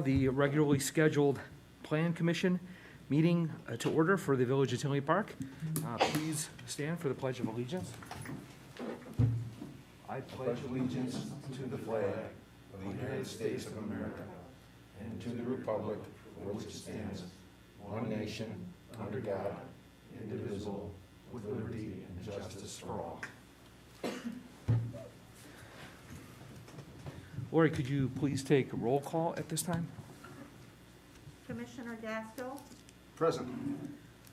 The regularly scheduled Plan Commission meeting to order for the Village of Tinley Park. Please stand for the Pledge of Allegiance. I pledge allegiance to the flag of the United States of America and to the republic for which it stands, one nation, under God, indivisible, with liberty and justice for all. Lori, could you please take roll call at this time? Commissioner Gaskell. Present.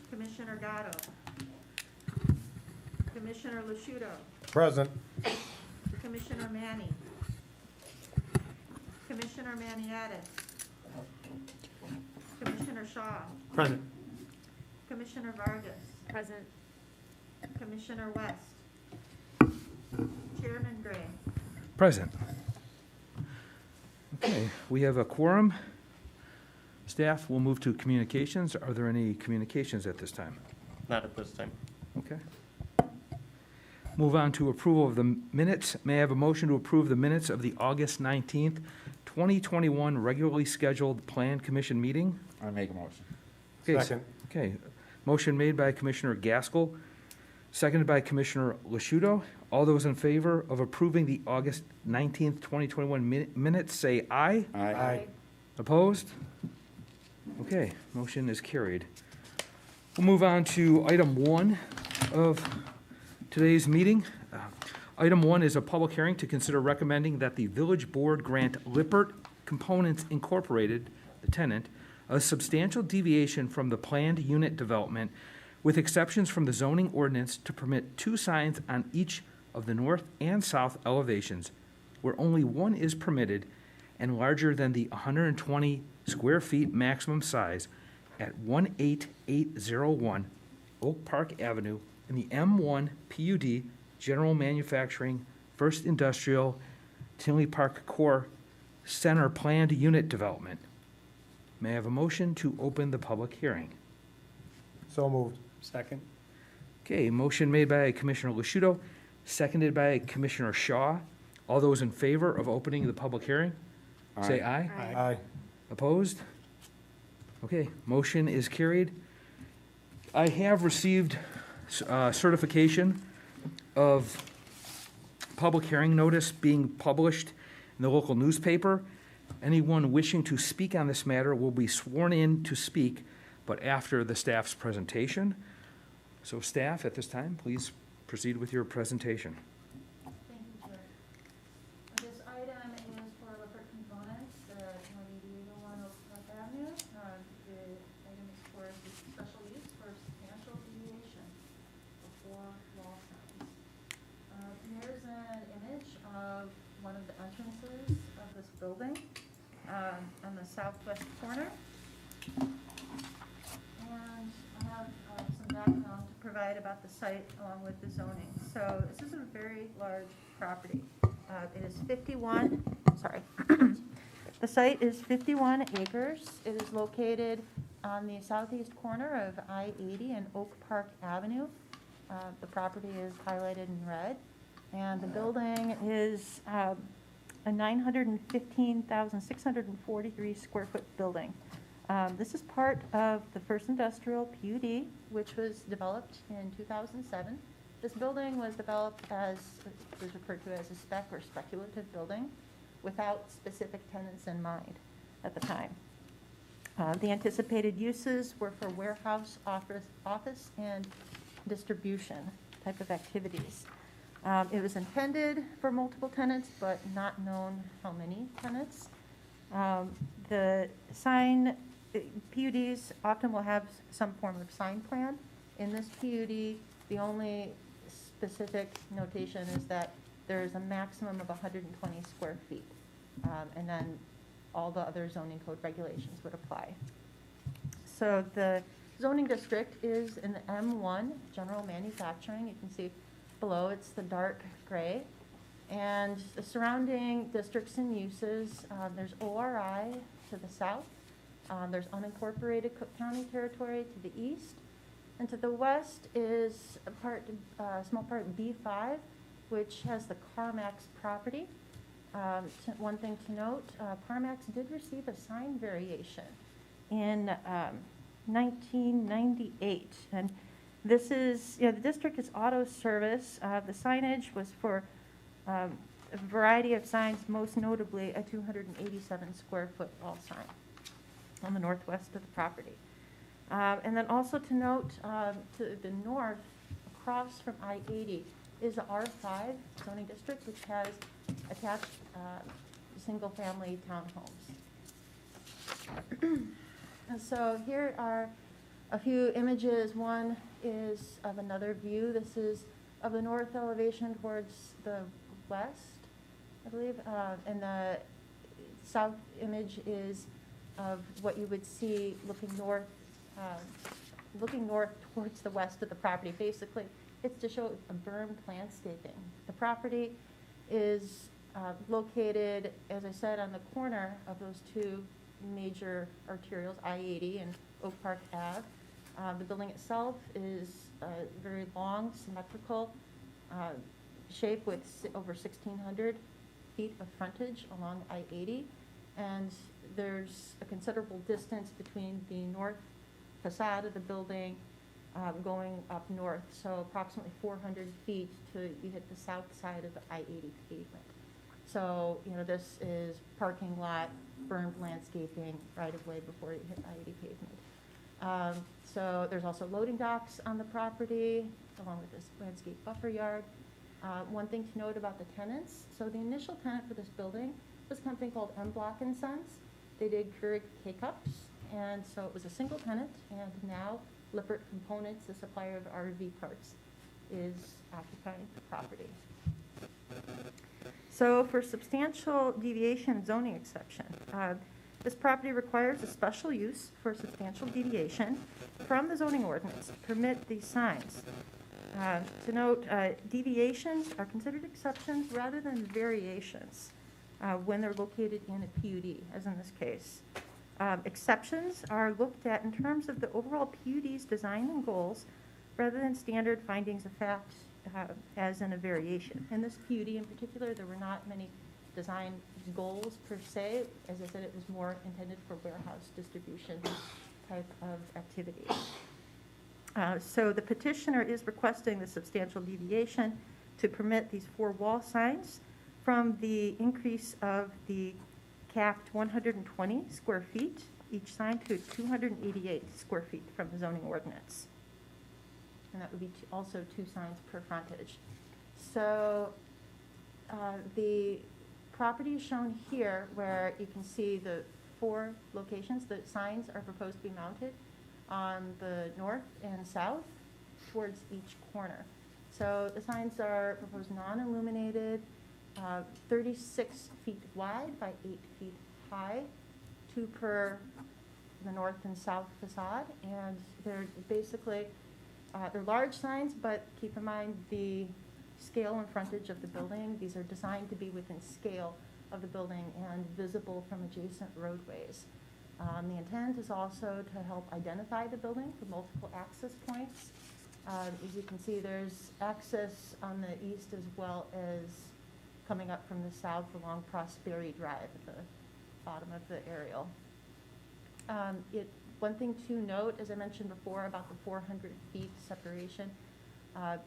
Commissioner Gatto. Commissioner Lusciuto. Present. Commissioner Manny. Commissioner Maniatis. Commissioner Shaw. Present. Commissioner Vargas. Present. Commissioner West. Chairman Gray. Present. Okay, we have a quorum. Staff will move to communications. Are there any communications at this time? Not at this time. Okay. Move on to approval of the minutes. May I have a motion to approve the minutes of the August 19th, 2021 regularly scheduled Plan Commission meeting? I make a motion. Okay, Second. Okay, motion made by Commissioner Gaskell, seconded by Commissioner Lusciuto. All those in favor of approving the August 19th, 2021 minutes, say aye. Aye. Opposed? Okay, motion is carried. We'll move on to item 1 of today's meeting. Item 1 is a public hearing to consider recommending that the village board grant Lippert Components Incorporated, the tenant, a substantial deviation from the planned unit development with exceptions from the zoning ordinance to permit 2 signs on each of the north and south elevations where only one is permitted and larger than the 120 square feet maximum size at 18801 Oak Park Avenue in the M1 PUD General Manufacturing First Industrial Tinley Park Core Center planned unit development. May I have a motion to open the public hearing? So moved. Second. Okay, motion made by Commissioner Lusciuto, seconded by Commissioner Shaw. All those in favor of opening the public hearing, say aye. Aye. Opposed? Okay, motion is carried. I have received certification of public hearing notice being published in the local newspaper. Anyone wishing to speak on this matter will be sworn in to speak, but after the staff's presentation. So staff, at this time, please proceed with your presentation. Thank you, Chair. This item is for Lippert Components, 18801 Oak Park Avenue. The item is for the special use for substantial deviation before wall signs. Here's an image of one of the entrances of this building on the southwest corner. And I have some background to provide about the site along with the zoning. So this is a very large property. It is 51, sorry. The site is 51 acres. It is located on the southeast corner of I-80 and Oak Park Avenue. The property is highlighted in red. And the building is a 915,643 square foot building. This is part of the First Industrial PUD, which was developed in 2007. This building was developed as, it was referred to as a spec or speculative building without specific tenants in mind at the time. The anticipated uses were for warehouse, office, and distribution type of activities. It was intended for multiple tenants, but not known how many tenants. The sign, PUDs often will have some form of sign plan. In this PUD, the only specific notation is that there is a maximum of 120 square feet. And then all the other zoning code regulations would apply. So the zoning district is in the M1, general manufacturing. You can see below it's the dark gray. And the surrounding districts and uses, there's ORI to the south. There's unincorporated Cook County territory to the east. And to the west is a small part B5, which has the CarMax property. One thing to note, Parmax did receive a sign variation in 1998. And this is, the district is auto service. The signage was for a variety of signs, most notably a 287 square foot wall sign on the northwest of the property. And then also to note, to the north, across from I-80, is the R5 zoning district, which has attached single-family townhomes. And so here are a few images. One is of another view. This is of the north elevation towards the west, I believe, and the south image is of what you would see looking north towards the west of the property. Basically, it's to show a bermed landscaping. The property is located, as I said, on the corner of those two major arterials, I-80 and Oak Park Ave. The building itself is very long, symmetrical shape with over 1,600 feet of frontage along I-80. And there's a considerable distance between the north facade of the building going up north, so approximately 400 feet till you hit the south side of the I-80 pavement. So, this is parking lot, bermed landscaping right of way before you hit I-80 pavement. So there's also loading docks on the property, along with this landscape buffer yard. One thing to note about the tenants, so the initial tenant for this building was a company called M. Block & Sons. They did Keurig K-Cups, and so it was a single tenant, and now Lippert Components, the supplier of RV parts, is occupying the property. So for substantial deviation zoning exception, this property requires a special use for substantial deviation from the zoning ordinance to permit these signs. To note, deviations are considered exceptions rather than variations when they're located in a PUD, as in this case. Exceptions are looked at in terms of the overall PUD's design and goals rather than standard findings of fact as in a variation. In this PUD in particular, there were not many design goals per se. As I said, it was more intended for warehouse distribution type of activities. So the petitioner is requesting the substantial deviation to permit these 4 wall signs from the increase of the capped 120 square feet each sign to 288 square feet from the zoning ordinance. And that would be also 2 signs per frontage. So the property is shown here where you can see the 4 locations. The signs are proposed to be mounted on the north and south towards each corner. So the signs are proposed non-illuminated, 36 feet wide by 8 feet high, 2 per the north and south facade, and they're basically, they're large signs, but keep in mind the scale and frontage of the building. These are designed to be within scale of the building and visible from adjacent roadways. The intent is also to help identify the building for multiple access points. As you can see, there's access on the east as well as coming up from the south along Prosperity Drive at the bottom of the aerial. One thing to note, as I mentioned before, about the 400 feet separation,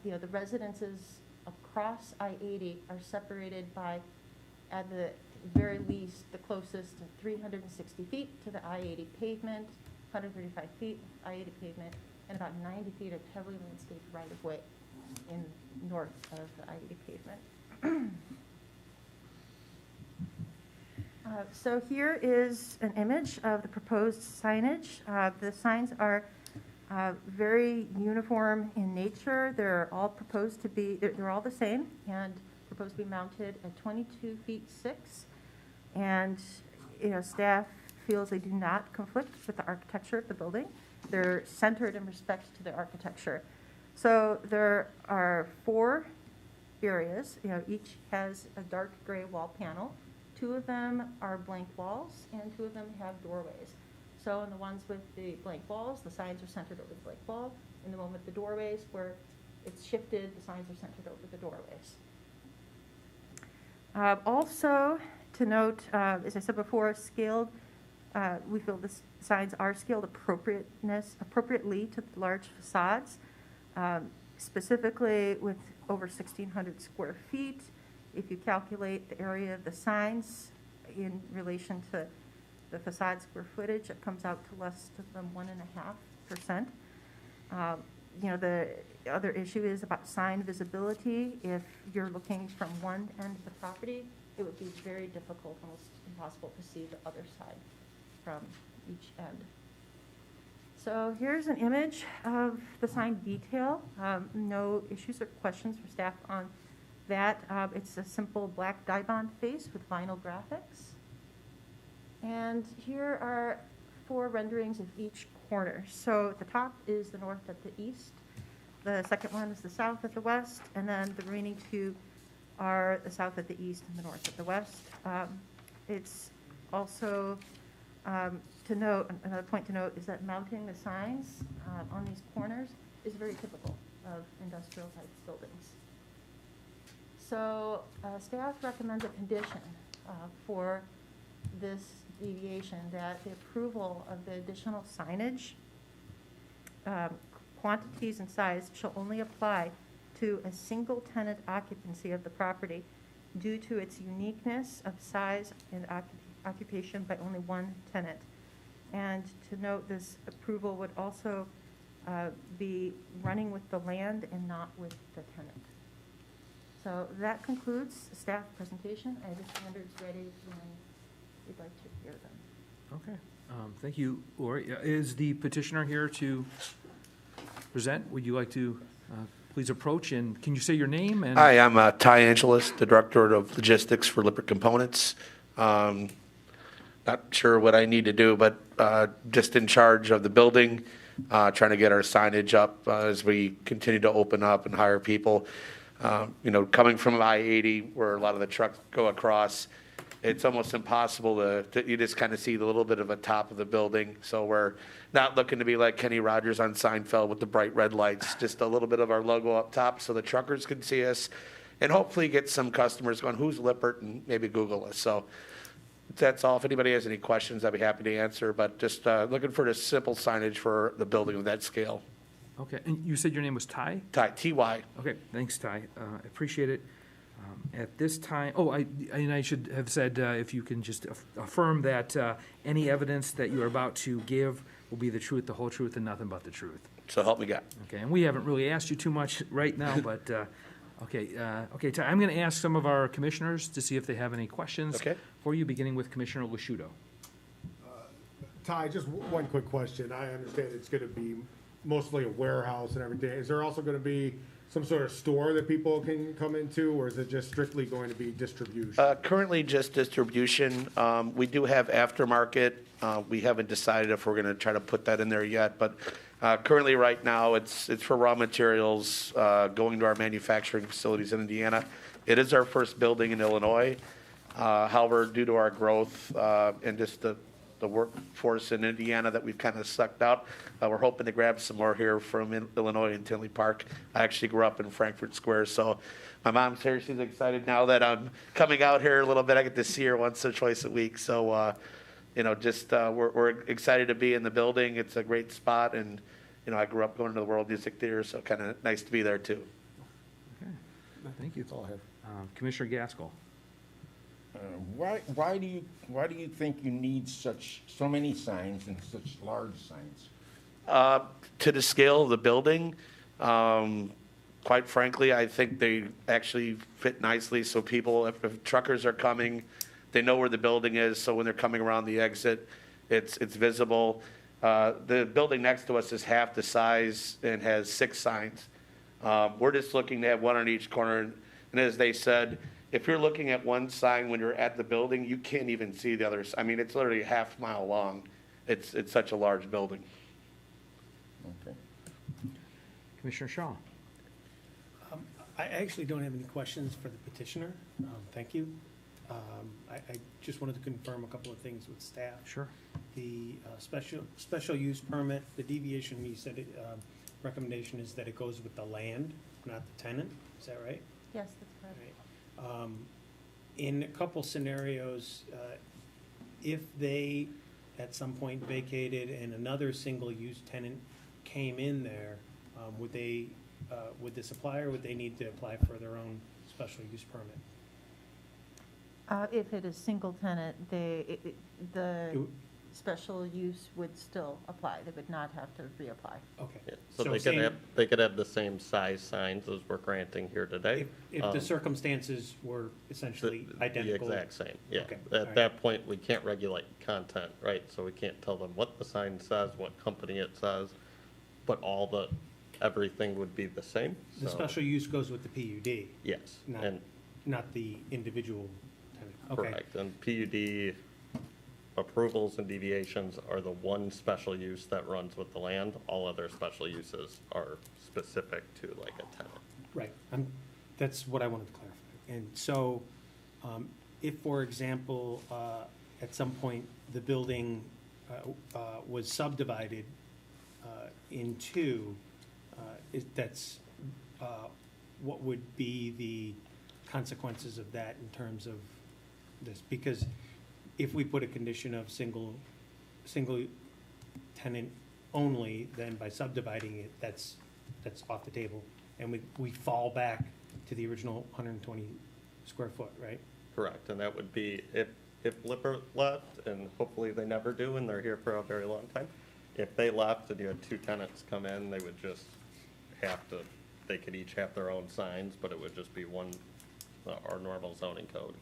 the residences across I-80 are separated by, at the very least, the closest 360 feet to the I-80 pavement, 135 feet I-80 pavement, and about 90 feet of heavily landscaped right-of-way in north of the I-80 pavement. So here is an image of the proposed signage. The signs are very uniform in nature. They're all proposed to be, they're all the same and proposed to be mounted at 22 feet 6. And staff feels they do not conflict with the architecture of the building. They're centered in respect to the architecture. So there are 4 areas. Each has a dark gray wall panel. 2 of them are blank walls, and 2 of them have doorways. So in the ones with the blank walls, the signs are centered over the blank wall. In the one with the doorways, where it's shifted, the signs are centered over the doorways. Also, to note, as I said before, scaled, we feel the signs are scaled appropriately to large facades, specifically with over 1,600 square feet. If you calculate the area of the signs in relation to the facade square footage, it comes out to less than 1.5%. The other issue is about sign visibility. If you're looking from one end of the property, it would be very difficult, almost impossible to see the other side from each end. So here's an image of the sign detail. No issues or questions for staff on that. It's a simple black dye-bond face with vinyl graphics. And here are 4 renderings of each corner. So the top is the north at the east. The second one is the south at the west. And then the remaining 2 are the south at the east and the north at the west. It's also to note, another point to note is that mounting the signs on these corners is very typical of industrial type buildings. So staff recommends a condition for this deviation, that the approval of the additional signage, quantities and size shall only apply to a single tenant occupancy of the property due to its uniqueness of size and occupation by only one tenant. And to note, this approval would also be running with the land and not with the tenant. So that concludes the staff presentation. I have the standards ready when you'd like to hear them. Okay, thank you, Lori. Is the petitioner here to present? Would you like to please approach, and can you say your name? And Hi, I'm Ty Angelis, the Director of Logistics for Lippert Components. Not sure what I need to do, but just in charge of the building, trying to get our signage up as we continue to open up and hire people. Coming from I-80, where a lot of the trucks go across, it's almost impossible to you just kind of see the little bit of a top of the building. So we're not looking to be like Kenny Rogers on Seinfeld with the bright red lights, just a little bit of our logo up top so the truckers can see us, and hopefully get some customers going, who's Lippert, and maybe Google us. So that's all. If anybody has any questions, I'd be happy to answer, but just looking for just simple signage for the building of that scale. okay, and you said your name was Ty? Ty, T-Y. Okay, thanks, Ty. I appreciate it. At this time, I should have said, if you can just affirm that any evidence that you are about to give will be the truth, the whole truth, and nothing but the truth. So help me God. Okay, and we haven't really asked you too much right now, but, okay, Ty, I'm going to ask some of our commissioners to see if they have any questions Okay. for you, beginning with Commissioner Lasciuto. Ty, just one quick question. I understand it's going to be mostly a warehouse and everything. Is there also going to be some sort of store that people can come into, or is it just strictly going to be distribution? Currently just distribution. We do have aftermarket. We haven't decided if we're going to try to put that in there yet, but currently right now it's for raw materials going to our manufacturing facilities in Indiana. It is our first building in Illinois. However, due to our growth and just the workforce in Indiana that we've kind of sucked out, we're hoping to grab some more here from Illinois and Tinley Park. I actually grew up in Frankfurt Square, so my mom's here. She's excited now that I'm coming out here a little bit. I get to see her once or twice a week, so we're excited to be in the building. It's a great spot, and I grew up going to the World Music Theater, so kind of nice to be there too. Okay, thank you. That's all I have. Commissioner Gaskell. Why do you think you need so many signs and such large signs? To the scale of the building, quite frankly, I think they actually fit nicely. So people, if truckers are coming, they know where the building is. So when they're coming around the exit, it's visible. The building next to us is half the size and has 6 signs. We're just looking to have one on each corner. And as they said, if you're looking at one sign when you're at the building, you can't even see the others. I mean, it's literally a half mile long. It's such a large building. Okay. Commissioner Shaw. I actually don't have any questions for the petitioner. Thank you. I just wanted to confirm a couple of things with staff. Sure. The special use permit, the deviation, you said recommendation is that it goes with the land, not the tenant. Is that right? Yes, that's correct. Right. In a couple scenarios, if they at some point vacated and another single-use tenant came in there, would the supplier, would they need to apply for their own special use permit? If it is single tenant, the Do- special use would still apply. They would not have to reapply. Okay. Yeah, so So they could saying- have, they could have the same size signs as we're granting here today. If the circumstances were essentially identical. The exact same, yeah. Okay, all right. At that point, we can't regulate content, right? So we can't tell them what the sign says, what company it says, but everything would be the same. The So, special use goes with the PUD, yes, not, and not the individual tenant. Okay. correct. And PUD approvals and deviations are the one special use that runs with the land. All other special uses are specific to like a tenant. Right, that's what I wanted to clarify. And so, if, for example, at some point, the building was subdivided in two, what would be the consequences of that in terms of this? Because if we put a condition of single tenant only, then by subdividing it, that's off the table. And we fall back to the original 120 square foot, right? Correct, and that would be if Lippert left, and hopefully they never do, and they're here for a very long time. If they left and you had two tenants come in, they would just they could each have their own signs, but it would just be one, our normal zoning code.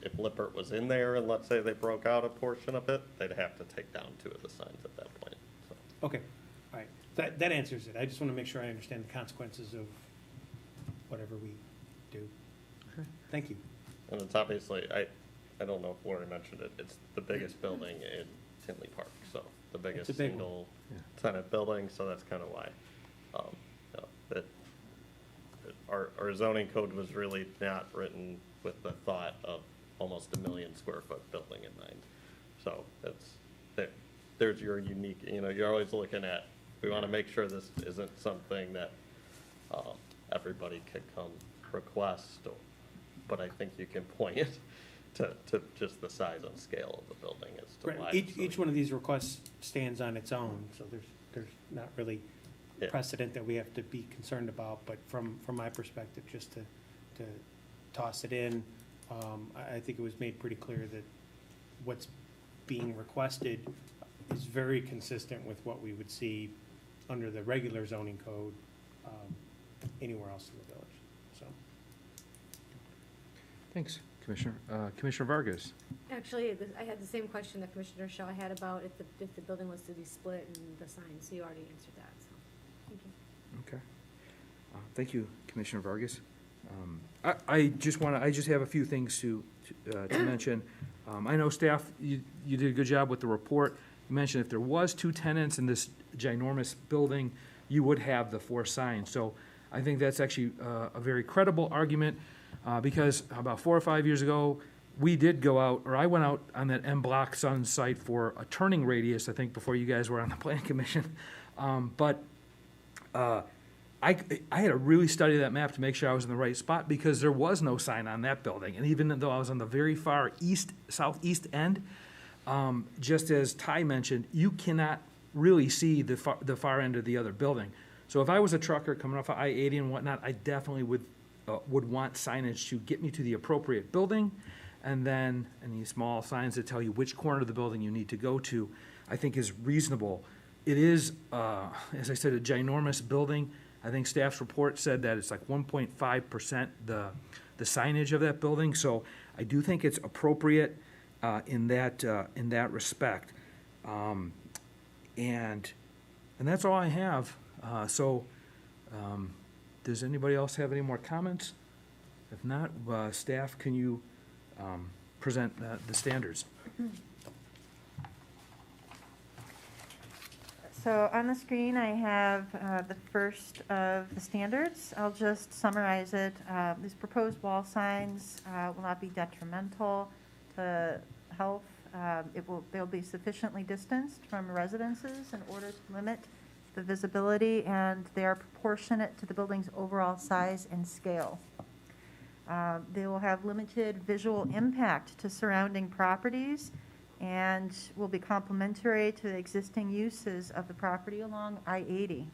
If Lippert was in there and let's say they broke out a portion of it, they'd have to take down two of the signs at that point, so. Okay, all right. That answers it. I just want to make sure I understand the consequences of whatever we do. Okay. Thank you. And it's obviously, I don't know if Lori mentioned it, it's the biggest building in Tinley Park, so the biggest a big one. single Yeah. tenant building, so that's kind of why. Our zoning code was really not written with the thought of almost 1 million square foot building in mind. So there's your unique, you're always looking at, we want to make sure this isn't something that everybody could come request, but I think you can point it to just the size and scale of the building as to why. Right. Each one of these requests stands on its own, so there's not really Yeah. precedent that we have to be concerned about, but from my perspective, just to toss it in, I think it was made pretty clear that what's being requested is very consistent with what we would see under the regular zoning code anywhere else in the village, so. Thanks, Commissioner. Commissioner Vargas? Actually, I had the same question that Commissioner Shaw had about if the building was to be split and the signs, so you already answered that, so, thank you. Okay. Thank you, Commissioner Vargas. I just have a few things to mention. I know staff, you did a good job with the report. You mentioned if there was two tenants in this ginormous building, you would have the 4 signs. So I think that's actually a very credible argument, because about 4 or 5 years ago, we did go out, or I went out on that M Block Sun site for a turning radius, I think, before you guys were on the planning commission. I had to really study that map to make sure I was in the right spot, because there was no sign on that building. And even though I was on the very far southeast end, just as Ty mentioned, you cannot really see the far end of the other building. So if I was a trucker coming off of I-80 and whatnot, I definitely would want signage to get me to the appropriate building, and then any small signs that tell you which corner of the building you need to go to, I think is reasonable. It is, as I said, a ginormous building. I think staff's report said that it's like 1.5% the signage of that building, so I do think it's appropriate in that respect. And that's all I have. Does anybody else have any more comments? If not, staff, can you present the standards? So on the screen, I have the first of the standards. I'll just summarize it. These proposed wall signs will not be detrimental to health. They'll be sufficiently distanced from residences in order to limit the visibility, and they are proportionate to the building's overall size and scale. They will have limited visual impact to surrounding properties and will be complementary to the existing uses of the property along I-80.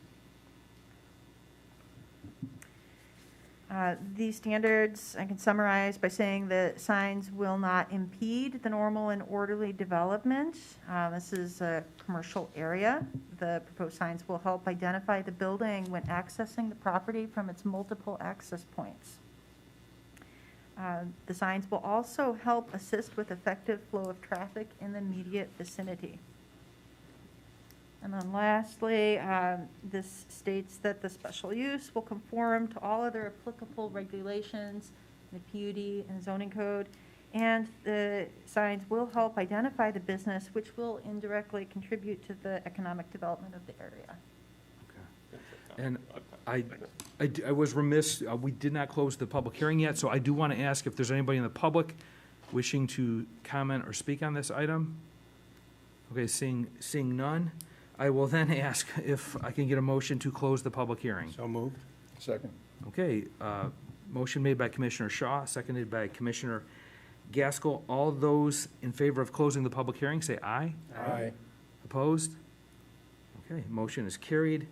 These standards, I can summarize by saying that signs will not impede the normal and orderly development. This is a commercial area. The proposed signs will help identify the building when accessing the property from its multiple access points. The signs will also help assist with effective flow of traffic in the immediate vicinity. And then lastly, this states that the special use will conform to all other applicable regulations, the PUD and zoning code, and the signs will help identify the business, which will indirectly contribute to the economic development of the area. And I was remiss, we did not close the public hearing yet, so I do want to ask if there's anybody in the public wishing to comment or speak on this item. Okay, seeing none, I will then ask if I can get a motion to close the public hearing. So moved. Second. Okay, motion made by Commissioner Shaw, seconded by Commissioner Gaskell. All those in favor of closing the public hearing, say aye. Aye. Opposed? Okay, motion is carried.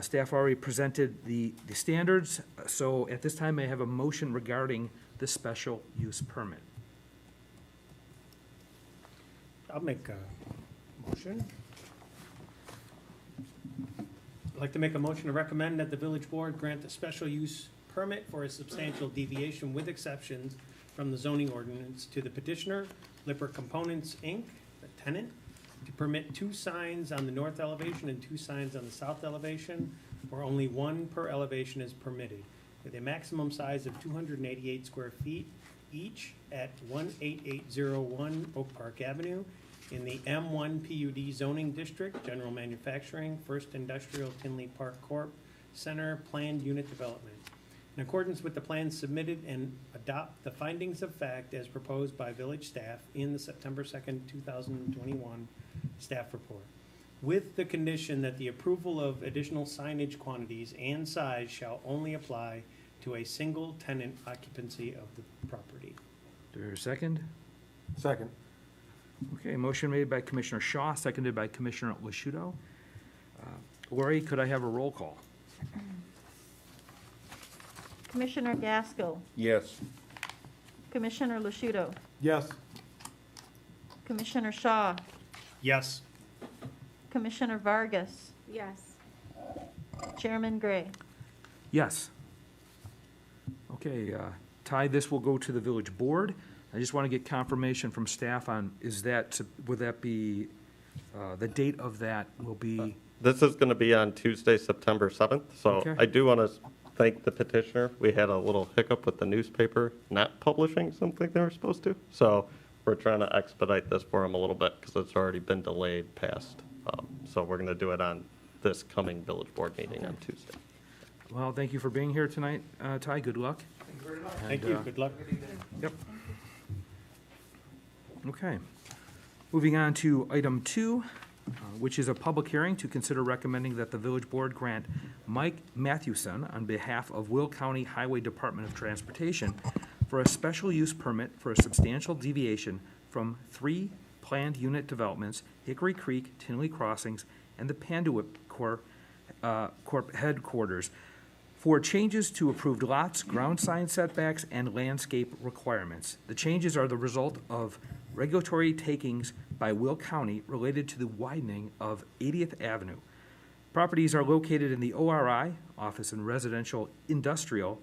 Staff already presented the standards, so at this time, I have a motion regarding the special use permit. I'll make a motion. I'd like to make a motion to recommend that the village board grant a special use permit for a substantial deviation with exceptions from the zoning ordinance to the petitioner, Lipper Components, Inc., the tenant, to permit 2 signs on the north elevation and 2 signs on the south elevation, where only 1 per elevation is permitted, with a maximum size of 288 square feet each at 18801 Oak Park Avenue in the M1 PUD zoning district, general manufacturing, First Industrial Tinley Park Corp. Center planned unit development. In accordance with the plans submitted, and adopt the findings of fact as proposed by village staff in the September 2nd, 2021 staff report, with the condition that the approval of additional signage quantities and size shall only apply to a single tenant occupancy of the property. Do I hear a second? Second. Okay, motion made by Commissioner Shaw, seconded by Commissioner Lasciuto. Lori, could I have a roll call? Commissioner Gaskell, Yes. Commissioner Lasciuto, Yes. Commissioner Shaw, Yes. Commissioner Vargas, Yes. Chairman Gray. Yes. Okay, Ty, this will go to the village board. I just want to get confirmation from staff on, would that be, the date of that will be, This is going to be on Tuesday, September 7th, so Okay. I do want to thank the petitioner. We had a little hiccup with the newspaper not publishing something they were supposed to, so we're trying to expedite this for them a little bit because it's already been delayed past. So we're going to do it on this coming village board meeting on Tuesday. well, thank you for being here tonight, Ty, good luck. Thank And, you. Good luck. Yep. Okay. Moving on to item 2, which is a public hearing to consider recommending that the village board grant Mike Mathewson on behalf of Will County Highway Department of Transportation for a special use permit for a substantial deviation from 3 planned unit developments, Hickory Creek, Tinley Crossings, and the Panduit Corp headquarters, for changes to approved lots, ground sign setbacks, and landscape requirements. The changes are the result of regulatory takings by Will County related to the widening of 80th Avenue. Properties are located in the ORI, Office and Residential Industrial,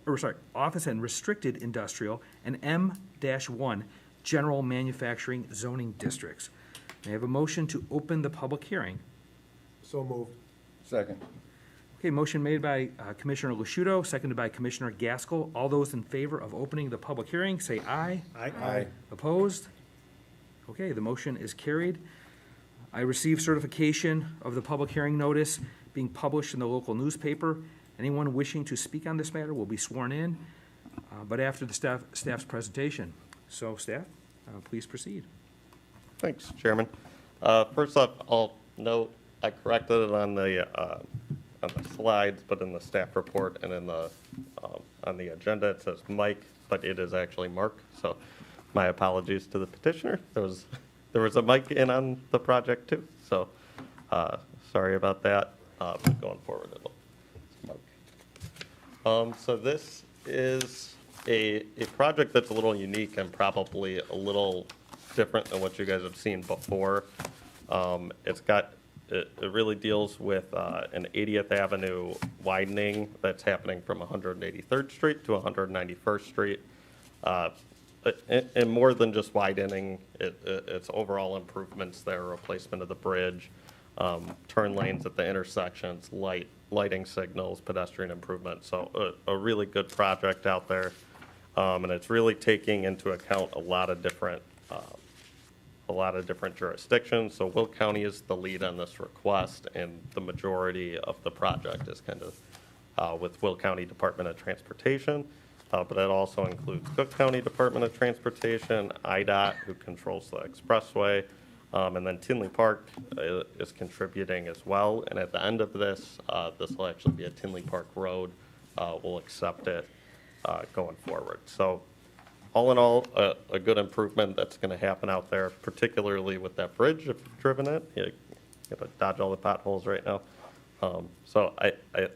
Office and Restricted Industrial, and M-1 General Manufacturing zoning districts. May I have a motion to open the public hearing? So moved. Second. Okay, motion made by Commissioner Lasciuto, seconded by Commissioner Gaskell. All those in favor of opening the public hearing, say aye. Aye. Opposed? Okay, the motion is carried. I received certification of the public hearing notice being published in the local newspaper. Anyone wishing to speak on this matter will be sworn in, but after the staff's presentation. So, staff, please proceed. Thanks, Chairman. First off, I'll note I corrected it on the slides, but in the staff report and in the on the agenda, it says Mike, but it is actually Mark, so my apologies to the petitioner. There was a Mike in on the project too, so sorry about that. But going forward, it's Mark. So this is a project that's a little unique and probably a little different than what you guys have seen before. It really deals with an 80th Avenue widening that's happening from 183rd Street to 191st Street. And more than just widening, it's overall improvements there, replacement of the bridge, turn lanes at the intersections, lighting signals, pedestrian improvement. So a really good project out there. And it's really taking into account a lot of different jurisdictions. So Will County is the lead on this request, and the majority of the project is kind of with Will County Department of Transportation. But it also includes Cook County Department of Transportation, IDOT, who controls the expressway, and then Tinley Park is contributing as well. And at the end of this, this will actually be a Tinley Park road. We'll accept it going forward. So all in all, a good improvement that's going to happen out there, particularly with that bridge. If you've driven it, you got to dodge all the potholes right now. So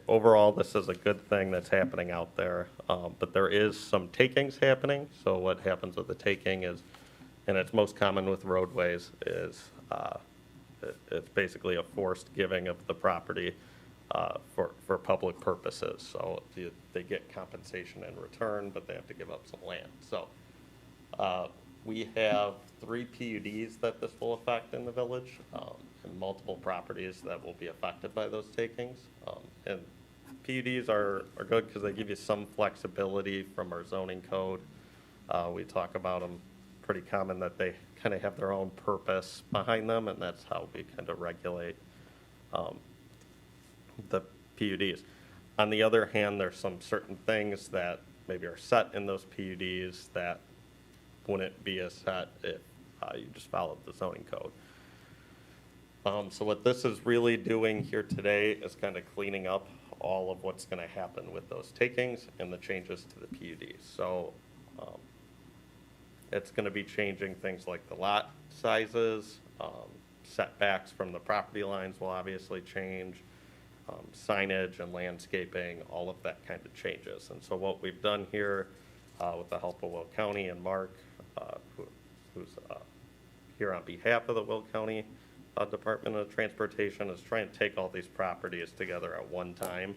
overall, this is a good thing that's happening out there. But there is some takings happening. So what happens with the taking is, and it's most common with roadways, is it's basically a forced giving of the property for public purposes. So they get compensation in return, but they have to give up some land. So we have 3 PUDs that this will affect in the village, and multiple properties that will be affected by those takings. And PUDs are good because they give you some flexibility from our zoning code. We talk about them, pretty common that they kind of have their own purpose behind them, and that's how we kind of regulate the PUDs. On the other hand, there's some certain things that maybe are set in those PUDs that wouldn't be as set if you just followed the zoning code. So what this is really doing here today is kind of cleaning up all of what's going to happen with those takings and the changes to the PUDs. So it's going to be changing things like the lot sizes, setbacks from the property lines will obviously change, signage and landscaping, all of that kind of changes. And so what we've done here with the help of Will County and Mark, who's here on behalf of the Will County Department of Transportation, is trying to take all these properties together at one time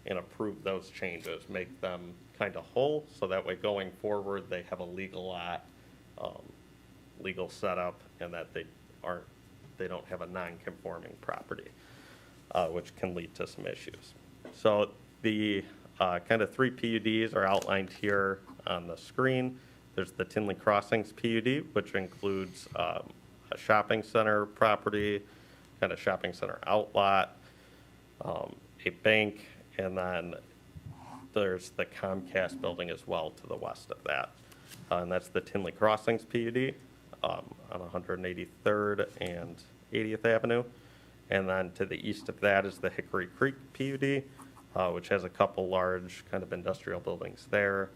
and approve those changes, make them kind of whole, so that way going forward they have a legal lot, legal setup, and that they don't have a non-conforming property, which can lead to some issues. So the kind of 3 PUDs are outlined here on the screen. There's the Tinley Crossings PUD, which includes a shopping center property, kind of shopping center outlot, a bank, and then there's the Comcast building as well to the west of that. And that's the Tinley Crossings PUD on 183rd and 80th Avenue. And then to the east of that is the Hickory Creek PUD, which has a couple large kind of industrial buildings there.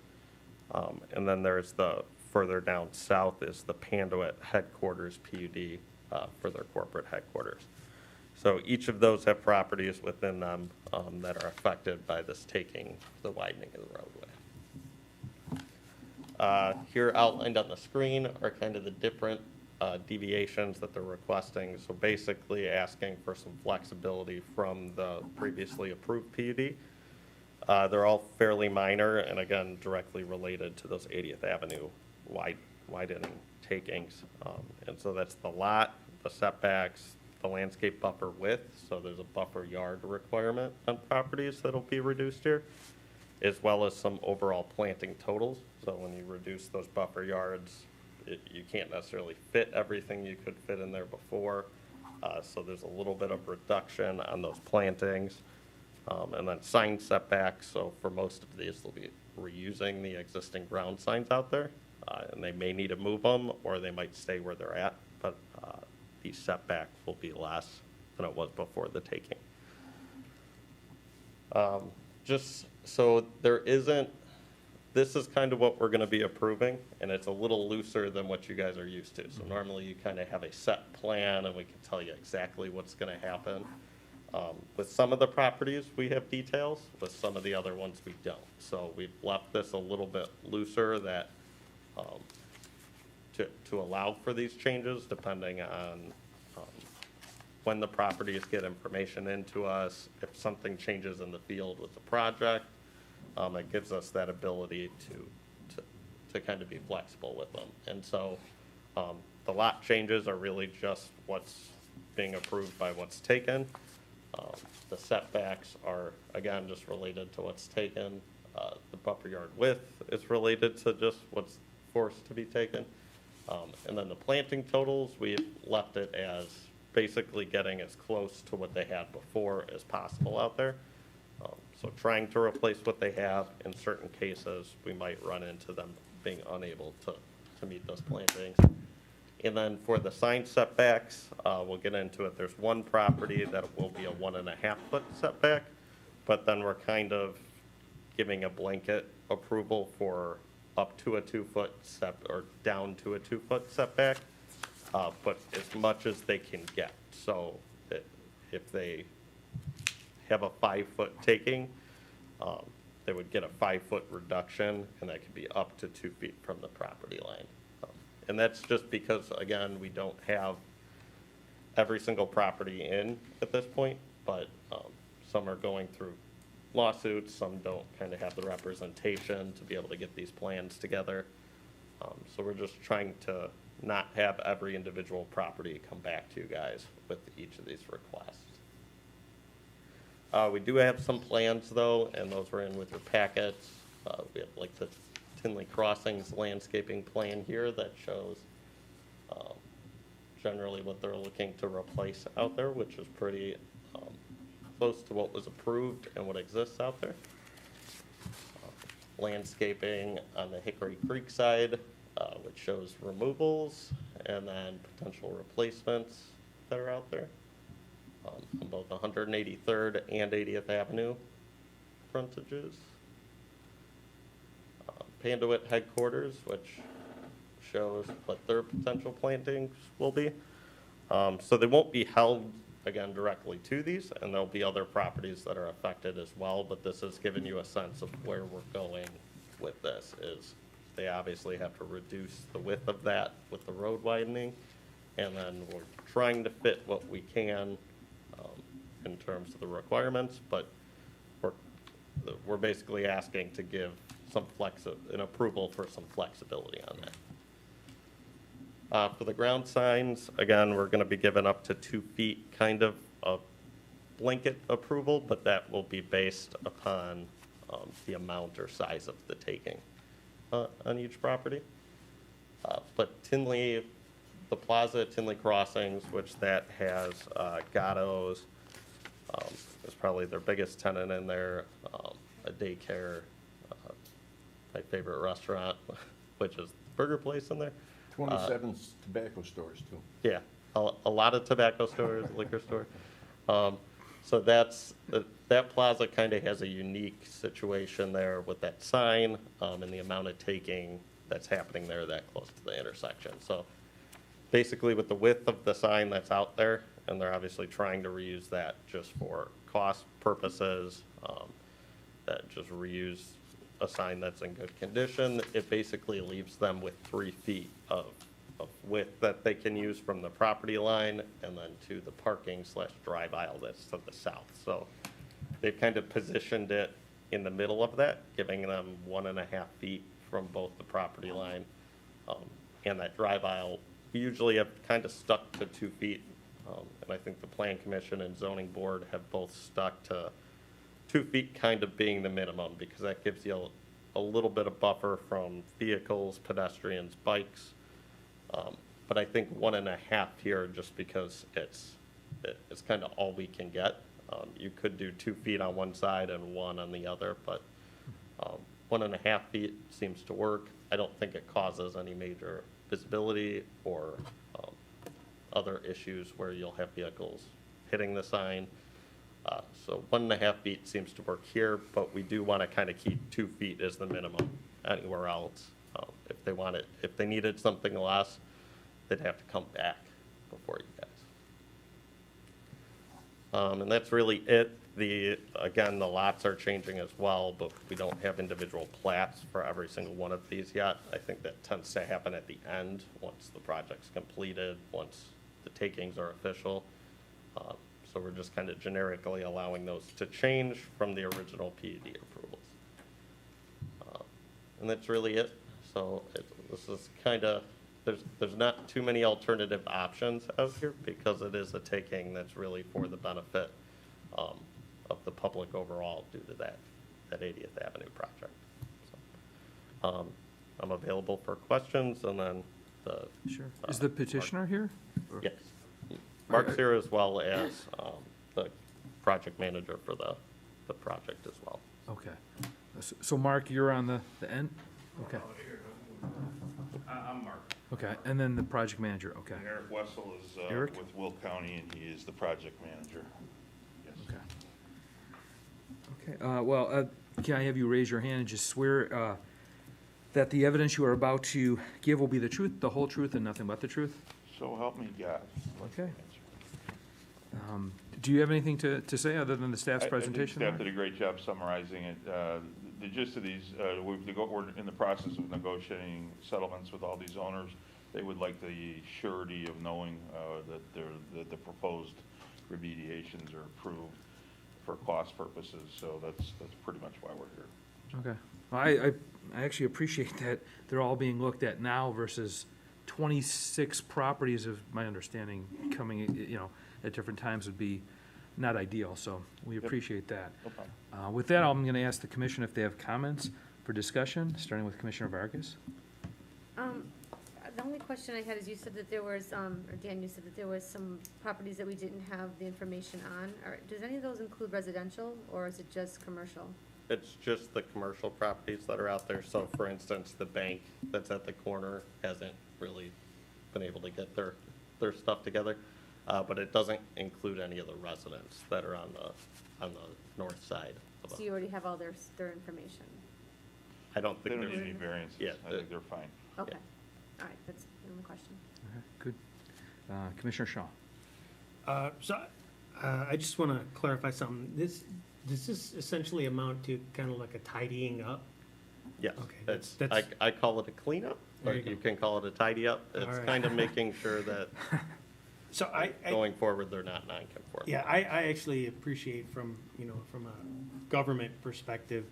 And then there's the further down south is the Panduit Headquarters PUD for their corporate headquarters. So each of those have properties within them that are affected by this taking, the widening of the roadway. Here outlined on the screen are kind of the different deviations that they're requesting. So basically asking for some flexibility from the previously approved PUD. They're all fairly minor and again directly related to those 80th Avenue widening takings. And so that's the lot, the setbacks, the landscape buffer width. So there's a buffer yard requirement on properties that'll be reduced here, as well as some overall planting totals. So when you reduce those buffer yards, you can't necessarily fit everything you could fit in there before. So there's a little bit of reduction on those plantings. And then sign setbacks. So for most of these, they'll be reusing the existing ground signs out there. And they may need to move them or they might stay where they're at. But the setback will be less than it was before the taking. Just so there isn't this is kind of what we're gonna be approving, and it's a little looser than what you guys are used to. So normally you kind of have a set plan, and we can tell you exactly what's gonna happen. With some of the properties, we have details, with some of the other ones, we don't. So we've left this a little bit looser that, to allow for these changes, depending on when the properties get information into us, if something changes in the field with the project, it gives us that ability to kind of be flexible with them. And so, the lot changes are really just what's being approved by what's taken. The setbacks are, again, just related to what's taken. The buffer yard width is related to just what's forced to be taken. And then the planting totals, we left it as basically getting as close to what they had before as possible out there. So trying to replace what they have. In certain cases, we might run into them being unable to meet those plantings. And then for the sign setbacks, we'll get into it. There's one property that will be a 1.5 foot setback, but then we're kind of giving a blanket approval for up to a 2 foot or down to a 2 foot setback, but as much as they can get. So if they have a 5 foot taking, they would get a 5 foot reduction, and that could be up to 2 feet from the property line. And that's just because, again, we don't have every single property in at this point, but some are going through lawsuits, some don't kind of have the representation to be able to get these plans together. So we're just trying to not have every individual property come back to you guys with each of these requests. We do have some plans, though, and those were in with your packets. We have like the Tinley Crossings landscaping plan here that shows generally what they're looking to replace out there, which is pretty close to what was approved and what exists out there. Landscaping on the Hickory Creek side, which shows removals and then potential replacements that are out there on both 183rd and 80th Avenue frontages. Panduit headquarters, which shows what their potential plantings will be. So they won't be held, again, directly to these, and there'll be other properties that are affected as well, but this has given you a sense of where we're going with this, is they obviously have to reduce the width of that with the road widening, and then we're trying to fit what we can in terms of the requirements, but we're basically asking to give some an approval for some flexibility on that. For the ground signs, again, we're going to be given up to 2 feet kind of a blanket approval, but that will be based upon the amount or size of the taking on each property. But Tinley, the plaza at Tinley Crossings, which that has Gatto's, is probably their biggest tenant in there, a daycare, my favorite restaurant, which is the burger place in there. 27 tobacco stores, too. Yeah, a lot of tobacco stores, liquor store. So that plaza kind of has a unique situation there with that sign and the amount of taking that's happening there that close to the intersection. So basically with the width of the sign that's out there, and they're obviously trying to reuse that just for cost purposes, that just reuse a sign that's in good condition. It basically leaves them with 3 feet of width that they can use from the property line and then to the parking / drive aisle that's to the south. So they've kind of positioned it in the middle of that, giving them 1.5 feet from both the property line and that drive aisle. We usually have kind of stuck to 2 feet, and I think the Plan Commission and Zoning Board have both stuck to 2 feet kind of being the minimum, because that gives you a little bit of buffer from vehicles, pedestrians, bikes. But I think 1.5 here, just because it's kind of all we can get. You could do 2 feet on one side and 1 on the other, but 1.5 feet seems to work. I don't think it causes any major visibility or other issues where you'll have vehicles hitting the sign. So 1.5 feet seems to work here, but we do want to kind of keep 2 feet as the minimum anywhere else. If they wanted, if they needed something less, they'd have to come back before you guys. And that's really it. Again, the lots are changing as well, but we don't have individual plats for every single one of these yet. I think that tends to happen at the end, once the project's completed, once the takings are official. So we're just kind of generically allowing those to change from the original PUD approvals. And that's really it. So this is kind of, there's not too many alternative options out here because it is a taking that's really for the benefit of the public overall due to that 80th Avenue project. So, I'm available for questions, and then Sure. Is the petitioner here? Or- yes, Mark's here as well as the project manager for the project as well. Okay. So Mark, you're on the end? Okay. I'm Mark. Okay, and then the project manager, okay. And Eric Wessel is Eric? with Will County, and he is the project manager. Yes. Okay. Okay, well, can I have you raise your hand and just swear that the evidence you are about to give will be the truth, the whole truth, and nothing but the truth? So help me God. Okay. Do you have anything to say other than the staff's presentation? I think staff did a great job summarizing it. The gist of these, we're in the process of negotiating settlements with all these owners. They would like the surety of knowing that the proposed remediations are approved for cost purposes. So that's pretty much why we're here. Okay. Well, I actually appreciate that they're all being looked at now versus 26 properties of my understanding coming, at different times would be not ideal, so we appreciate that. No problem. With that, I'm going to ask the commission if they have comments for discussion, starting with Commissioner Vargas. The only question I had is you said that there was, or Dan, you said that there was some properties that we didn't have the information on. Does any of those include residential, or is it just commercial? It's just the commercial properties that are out there. So for instance, the bank that's at the corner hasn't really been able to get their stuff together. But it doesn't include any of the residents that are on the north side. So you already have all their information? I don't They think don't need there's, any variances. Yeah, I think they're fine. Okay, all right, that's the only question. Okay, good. Commissioner Shaw. So I just want to clarify something. Does this essentially amount to kind of like a tidying up? yes. Okay, It's, that's- I call it a cleanup, There but you you go. can call it a tidy up. It's right. kind of making sure that So I going forward, they're not non-conforming. yeah, I actually appreciate from a government perspective,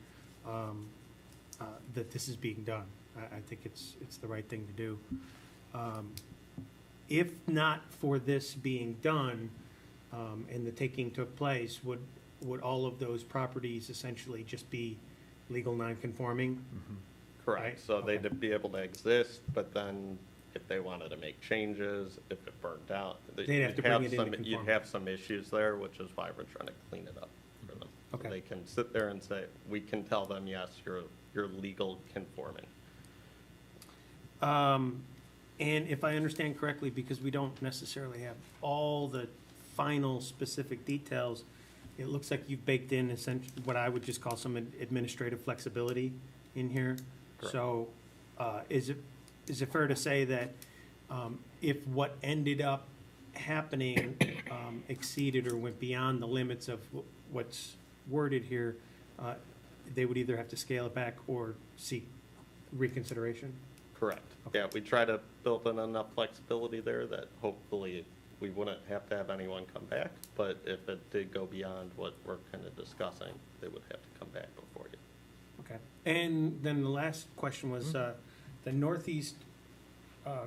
that this is being done. I think it's the right thing to do. If not for this being done, and the taking took place, would all of those properties essentially just be legal non-conforming? Right, Correct. So okay. they'd be able to exist, but then if they wanted to make changes, if it burned out, They'd have to bring it into you'd conformity. have some issues there, which is why we're trying to clean it up for them. So Okay. they can sit there and say, we can tell them, yes, you're legal conforming. And if I understand correctly, because we don't necessarily have all the final specific details, it looks like you've baked in what I would just call some administrative flexibility in here. Correct. So, is it fair to say that, if what ended up happening, exceeded or went beyond the limits of what's worded here, they would either have to scale it back or seek reconsideration? Correct. Yeah, we try to build in enough flexibility there that hopefully we wouldn't have to have anyone come back. But if it did go beyond what we're kind of discussing, they would have to come back before you. Okay. And then the last question was, the northeast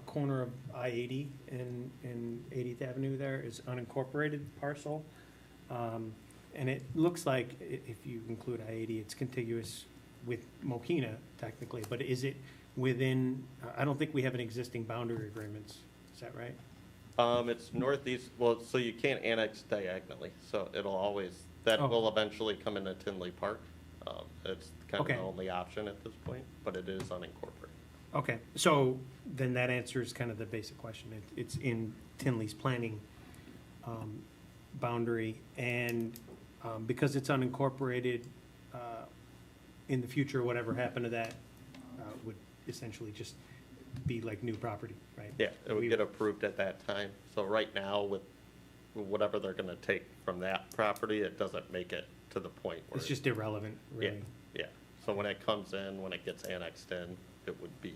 corner of I-80 and 80th Avenue there is unincorporated parcel. And it looks like, if you include I-80, it's contiguous with Mokina technically, but is it within, I don't think we have an existing boundary agreements, is that right? It's northeast, well, so you can't annex diagonally, so it'll always, that Oh. will eventually come into Tinley Park. It's kind of Okay. the only option at this point, but it is unincorporated. Okay, so then that answers kind of the basic question. It's in Tinley's planning boundary, and because it's unincorporated, in the future, whatever happened to that essentially just be like new property, right? Yeah, it would get approved at that time. So right now, with whatever they're gonna take from that property, it doesn't make it to the point where. It's just irrelevant, Yeah, really. yeah. So when it comes in, when it gets annexed in, it would be,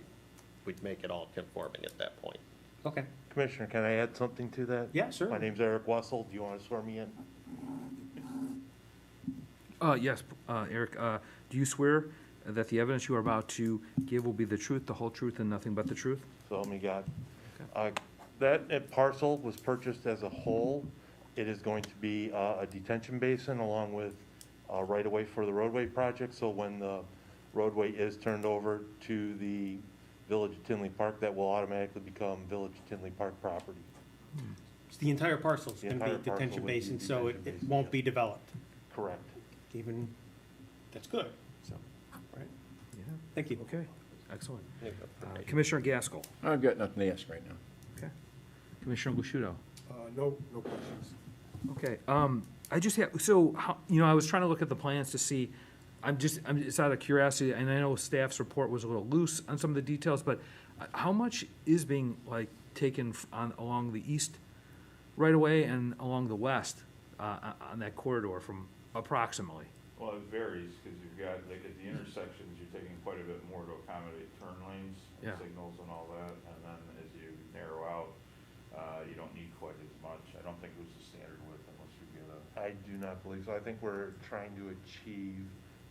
we'd make it all conforming at that point. Okay. Commissioner, can I add something to that? Yeah, sure. My name's Eric Wessel. Do you want to swear me in? Yes, Eric, do you swear that the evidence you are about to give will be the truth, the whole truth, and nothing but the truth? So help me God. That parcel was purchased as a whole. It is going to be a detention basin along with right-of-way for the roadway project. So when the roadway is turned over to the Village of Tinley Park, that will automatically become Village of Tinley Park property. So the entire parcel is The gonna entire be parcel detention would be basin, so detention it basin, won't yeah. be developed. Correct. Even, that's good, so, right? Yeah. Thank you. Okay, excellent. Yeah, that's okay. Commissioner Gaskell. I've got nothing to ask right now. Okay. Commissioner Lucido. No questions. Okay, I just have, so, I was trying to look at the plans to see, it's out of curiosity, and I know staff's report was a little loose on some of the details, but how much is being, like, taken along the east right away and along the west, on that corridor from approximately? Well, it varies, because you've got, like, at the intersections, you're taking quite a bit more to accommodate turn lanes, Yeah. signals and all that, and then as you narrow out, you don't need quite as much. I don't think it was the standard width unless you get a. I do not believe so. I think we're trying to achieve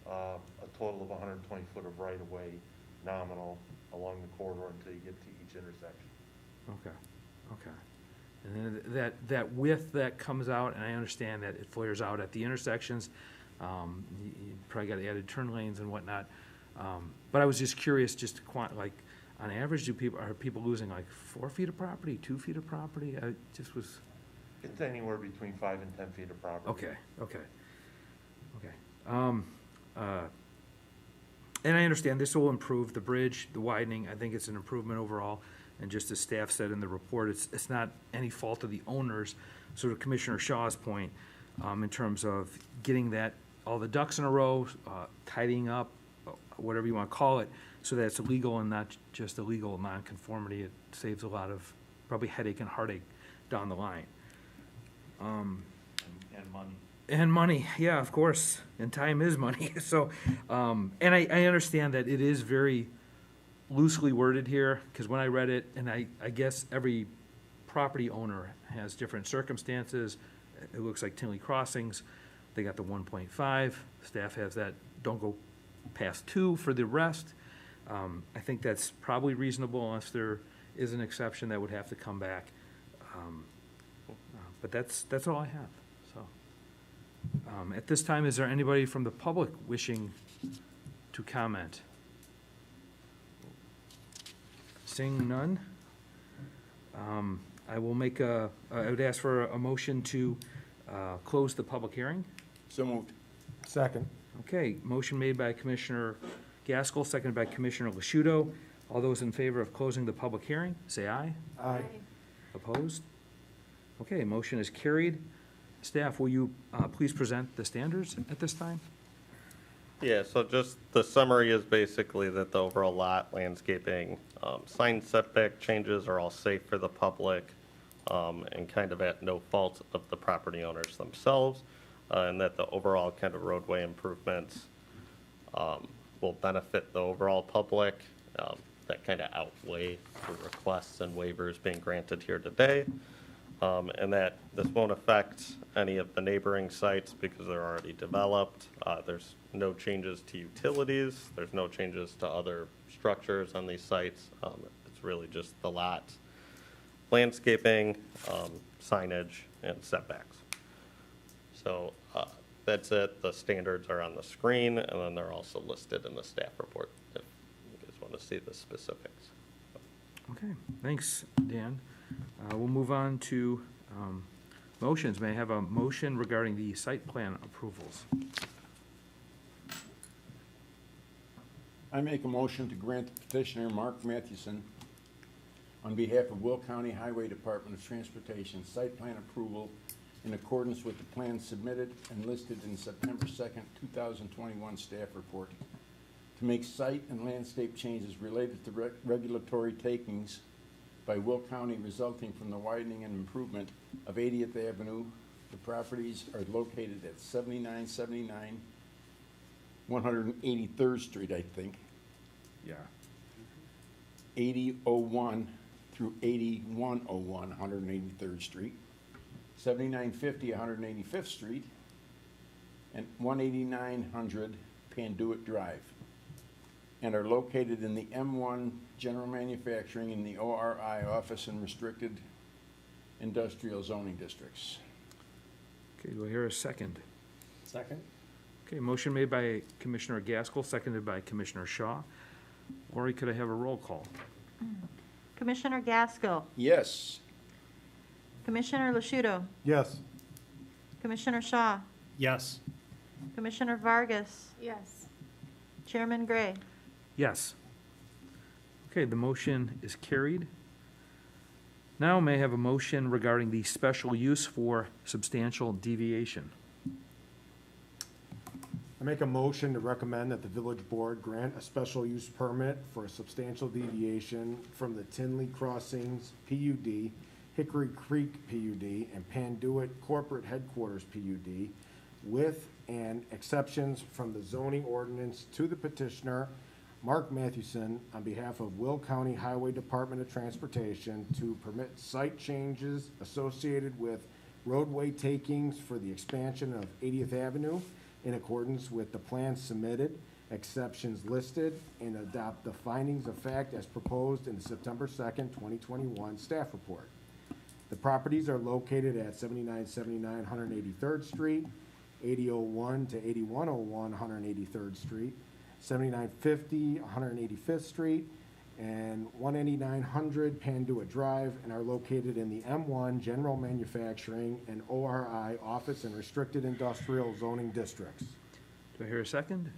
a total of 120 foot of right-of-way nominal along the corridor until you get to each intersection. Okay, okay. And then that width that comes out, and I understand that it flares out at the intersections, you probably got added turn lanes and whatnot. But I was just curious, just to like, on average, are people losing like 4 feet of property, 2 feet of property? I just was, It's anywhere between 5 and 10 feet of property. okay. And I understand this will improve the bridge, the widening. I think it's an improvement overall. And just as staff said in the report, it's not any fault of the owners. So to Commissioner Shaw's point, in terms of getting all the ducks in a row, tidying up, whatever you want to call it, so that it's illegal and not just illegal nonconformity. It saves a lot of probably headache and heartache down the line. And money. And money, yeah, of course, and time is money. So, and I understand that it is very loosely worded here, because when I read it, and I guess every property owner has different circumstances. It looks like Tinley Crossings, they got the 1.5, staff has that, don't go past 2 for the rest. I think that's probably reasonable unless there is an exception that would have to come back. But that's all I have, so. At this time, is there anybody from the public wishing to comment? Seeing none, I would ask for a motion to close the public hearing. So moved. Second. Okay, motion made by Commissioner Gaskell, seconded by Commissioner Lasciuto. All those in favor of closing the public hearing, say aye. Aye. Opposed? Okay, motion is carried. Staff, will you please present the standards at this time? Yeah, so just the summary is basically that the overall lot landscaping, sign setback changes are all safe for the public, and kind of at no fault of the property owners themselves, and that the overall kind of roadway improvements will benefit the overall public, that kind of outweigh the requests and waivers being granted here today. And that this won't affect any of the neighboring sites because they're already developed. There's no changes to utilities. There's no changes to other structures on these sites. It's really just the lot, landscaping, signage, and setbacks. So that's it. The standards are on the screen, and then they're also listed in the staff report if you guys want to see the specifics. Okay, thanks, Dan. We'll move on to motions. May I have a motion regarding the site plan approvals? I make a motion to grant the petitioner Mark Mathewson on behalf of Will County Highway Department of Transportation site plan approval in accordance with the plans submitted and listed in September 2nd, 2021 staff report. to make site and landscape changes related to regulatory takings by Will County resulting from the widening and improvement of 80th Avenue. The properties are located at 7979 183rd Street, I think, Yeah. 8001 through 8101, 183rd Street, 7950, 185th Street, and 18900 Panduit Drive, and are located in the M1 General Manufacturing in the ORI Office and Restricted Industrial Zoning Districts. Okay, do I hear a second? Second? Okay, motion made by Commissioner Gaskell, seconded by Commissioner Shaw. Lori, could I have a roll call? Commissioner Gaskell, Yes. Commissioner Lasciuto, Yes. Commissioner Shaw, Yes. Commissioner Vargas, Yes. Chairman Gray. Yes. Okay, the motion is carried. Now may I have a motion regarding the special use for substantial deviation? I make a motion to recommend that the village board grant a special use permit for a substantial deviation from the Tinley Crossings PUD, Hickory Creek PUD, and Panduit Corporate Headquarters PUD, with and exceptions from the zoning ordinance to the petitioner, Mark Mathewson, on behalf of Will County Highway Department of Transportation, to permit site changes associated with roadway takings for the expansion of 80th Avenue in accordance with the plans submitted, exceptions listed, and adopt the findings of fact as proposed in the September 2nd, 2021 staff report. The properties are located at 7979 183rd Street, 8001 to 8101 183rd Street, 7950 185th Street, and 18900 Panduit Drive, and are located in the M1 General Manufacturing and ORI Office and Restricted Industrial Zoning Districts. Do I hear a second?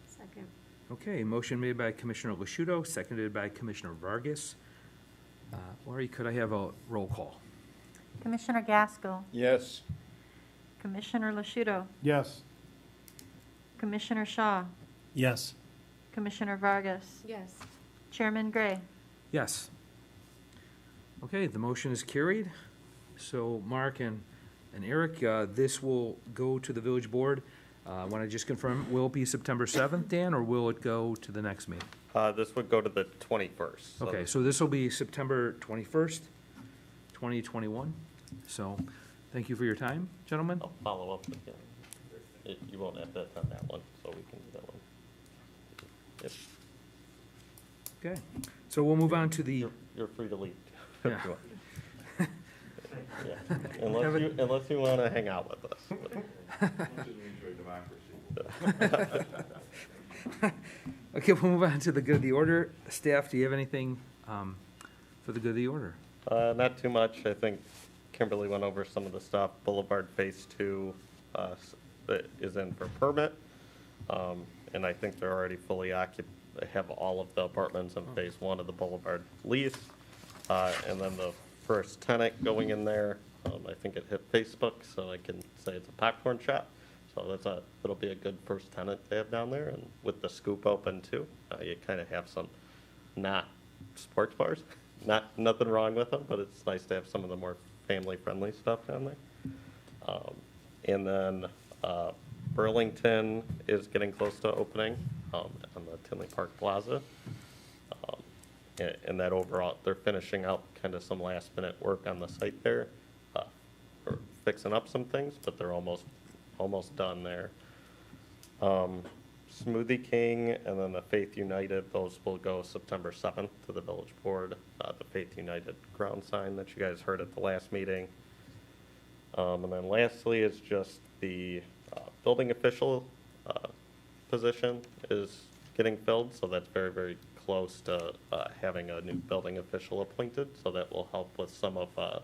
Second. Okay, motion made by Commissioner Lasciuto, seconded by Commissioner Vargas. Lori, could I have a roll call? Commissioner Gaskell, Yes. Commissioner Lasciuto, Yes. Commissioner Shaw, Yes. Commissioner Vargas, Yes. Chairman Gray. Yes. Okay, the motion is carried. So Mark and Eric, this will go to the village board. Want to just confirm, will it be September 7th, Dan, or will it go to the next meeting? This would go to the 21st. Okay, so this will be September 21st, 2021. So, thank you for your time, gentlemen. I'll follow up again. You won't have to attend that one, so we can do that one. If Okay, so we'll move on to the, you're free to leave. if Yeah. you want. Yeah, unless you want to hang out with us. okay, we'll move on to the good of the order. Staff, do you have anything for the good of the order? Not too much. I think Kimberly went over some of the stuff. Boulevard Phase 2 is in for permit. And I think they're already fully have all of the apartments in Phase 1 of the Boulevard lease. And then the first tenant going in there, I think it hit Facebook, so I can say it's a popcorn shop. So it'll be a good first tenant they have down there. And with the scoop open too, you kind of have some not sports bars. Nothing wrong with them, but it's nice to have some of the more family-friendly stuff down there. And then Burlington is getting close to opening on the Tinley Park Plaza. And that overall, they're finishing up kind of some last-minute work on the site there. Or fixing up some things, but they're almost done there. Smoothie King and then the Faith United, those will go September 7th to the village board. The Faith United ground sign that you guys heard at the last meeting. And then lastly is just the building official position is getting filled, so that's very, very close to having a new building official appointed, so that will help with some of, I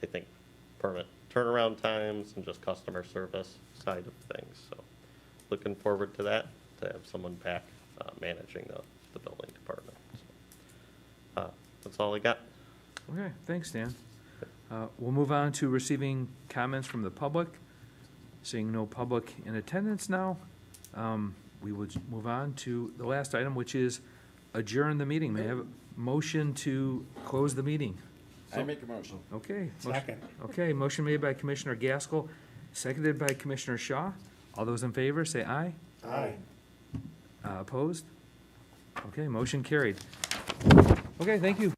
think, permit turnaround times and just customer service side of things. So looking forward to that, to have someone back managing the building department. So, that's all I got. Okay, thanks, Dan. We'll move on to receiving comments from the public. Seeing no public in attendance now, we would move on to the last item, which is adjourn the meeting. May I have a motion to close the meeting? I make a motion. Okay. Second. Okay, motion made by Commissioner Gaskell, seconded by Commissioner Shaw. All those in favor, say aye. Aye. Opposed? Okay, motion carried. Okay, thank you.